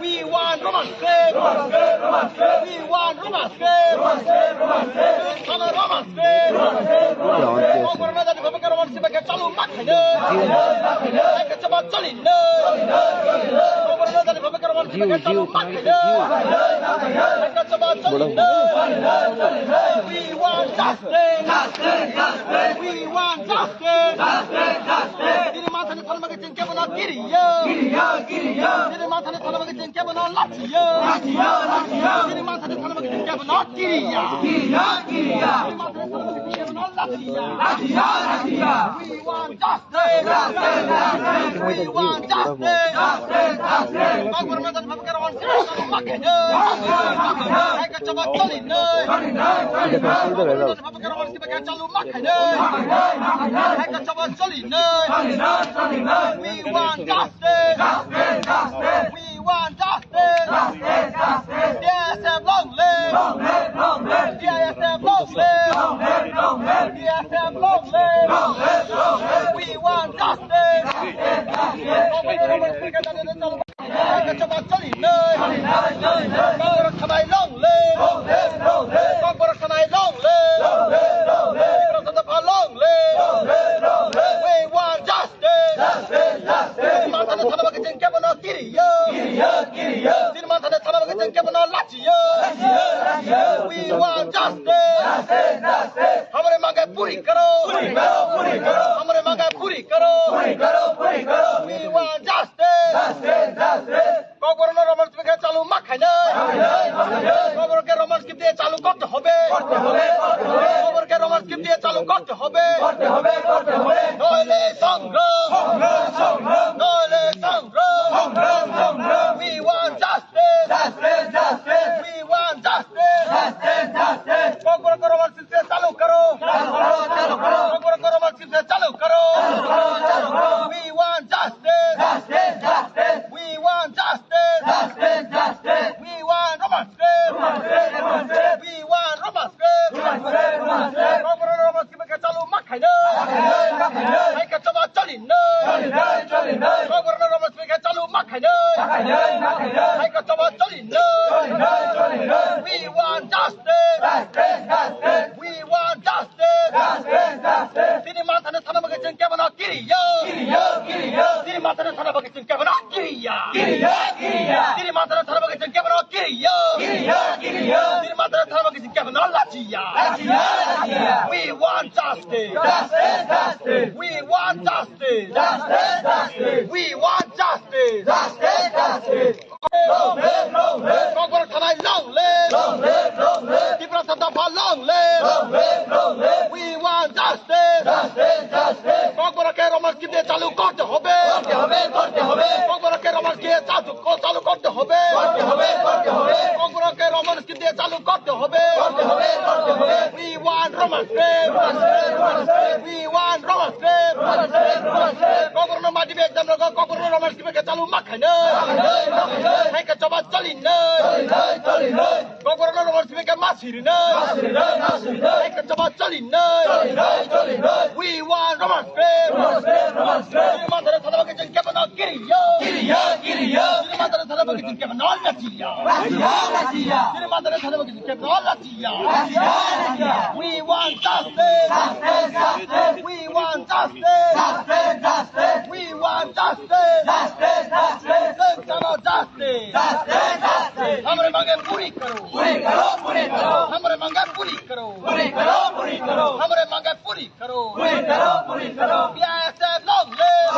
We want Roman script. We want Roman script. Roman script. Roman script चालू मत है। एक चबात चली न। Roman script चालू मत है। एक चबात चली न। We want justice. We want justice. Diri matane salmage tinke bana giriya. Diri matane salmage tinke bana latiya. Diri matane salmage tinke bana giriya. Diri matane salmage tinke bana latiya. We want justice. We want justice. Agora madan babkar wan sira makne. Ek chabat chalina. Babkar wan sira chalu makne. Ek chabat chalina. We want justice. We want justice. DSF long live. DSF long live. DSF long live. We want justice. Ek chabat chalina. Babkar khamai long live. Babkar khamai long live. Long live. We want justice. Matane thana bagin ke bana giriya. Din matane thana bagin ke bana latiya. We want justice. Hamare मांगे पूरी करो. हमारे मांगे पूरी करो. We want justice. কখনো romance থেকে চালু মাখাই না। খবরকে রোমান্স কি দিয়ে চালু করতে হবে। খবরকে রোমান্স কি দিয়ে চালু করতে হবে। নইলে সংগ্রাম। নইলে সংগ্রাম। We want justice. We want justice. খবরকে রোমান্স কি দিয়ে চালু করো। খবরকে রোমান্স কি দিয়ে চালু করো। We want justice. We want justice. We want romance script. We want romance script. Khobor romance script ke chalu makhai na. Hai ka chaba chali na. Khobor romance script ke chalu makhai na. Hai ka chaba chali na. We want justice. We want justice. Diri matane thana bage jinke bana giriya. Diri matane thana bage jinke bana giriya. Diri matane thana bage jinke bana giriya. Diri matane thana bage jinke bana latiya. We want justice. We want justice. We want justice. Long live. Khobor khamai long live. Tripura Sabha long live. We want justice. খবরকে romance কি দিয়ে চালু করতে হবে। খবরকে romance কি দিয়ে চালু করতে হবে। খবরকে রোমান্স কি দিয়ে চালু করতে হবে। We want romance script. We want romance script. খবর না মাটি একদম রোগ খবর রোমান্স কি চালু মাখাই না। hai ka chaba chali na. খবর না রোমান্স কি মাছির না। hai ka chaba chali na. We want romance script. Matane thana bage jinke bana giriya. Matane thana bage jinke bana latiya. Matane thana bage jinke bana latiya. We want justice. We want justice. We want justice. Justice. हमरे मांगे पूरी करो. हमरे मांगे पूरी करो. हमरे मांगे पूरी करो. BSF long live.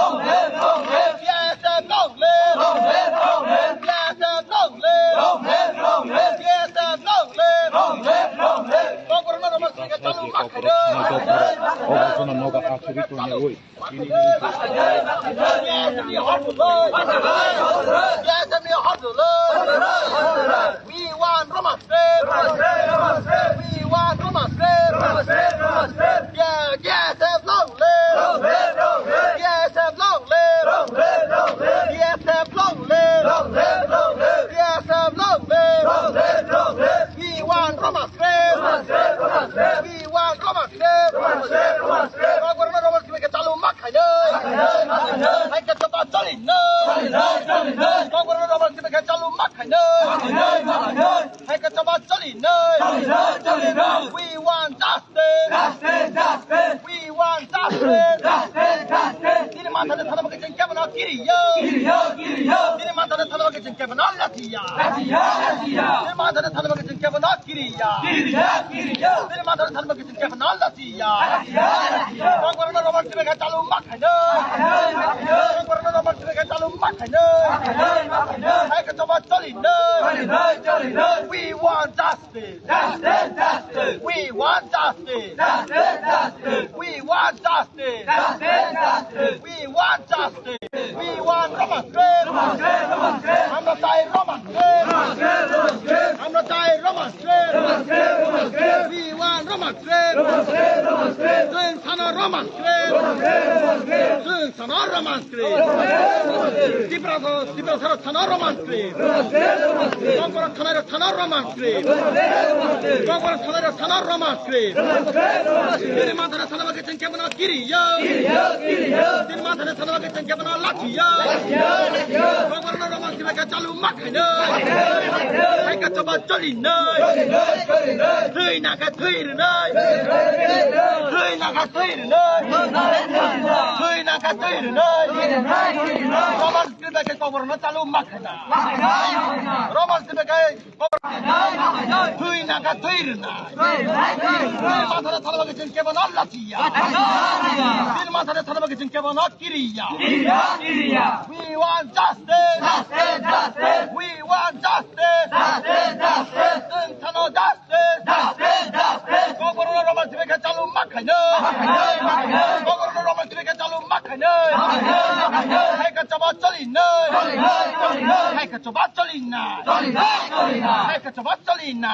BSF long live. BSF long live. BSF long live. Khobor na romansy ke chalu makhne. Ona mnoga absolutno nie oj. We want romance script. We want romance script. DSF long live. DSF long live. DSF long live. DSF long live. We want romance script. We want romance script. want justice. Dili mantane tanama kecing kebana kiriyo. Dili mantane tanama kecing kebana latiya. Dili mantane tanama kecing kebana kiriya. Dili mantane tanama kecing kebana latiya. Bangkorna roman tibeka chalu makhane. Bangkorna roman tibeka chalu makhane. Hai ketoba cholina. We want justice. We want justice. We want justice. We want justice. We want Roman straight. I'm not tired Roman straight. I'm not tired Roman straight. We want Roman straight. Soon sana Roman straight. Soon sana Roman straight. Sibra sana Roman straight. Bangkora sana Roman straight. Bangkora sana Roman straight. Dili mantane sana kecing kebana kiriyo. Dili mantane sana kecing kebana latiya. Bangkorna roman tibeka chalu makhane. Hai ketoba cholina. Thui naga thui rinai. Thui naga thui rinai. Thui naga thui rinai. Roman tibeka bangkorna chalu makhane. Roman tibeka thui naga thui rinai. Dili mantane sana kecing kebana latiya. Dili mantane sana kecing kebana kiriya. We want justice. We want justice. Internal justice. Bangkorna roman tibeka chalu makhane. Bangkorna roman tibeka chalu makhane. Hai ketoba cholina. Hai ketoba cholina. Hai ketoba cholina.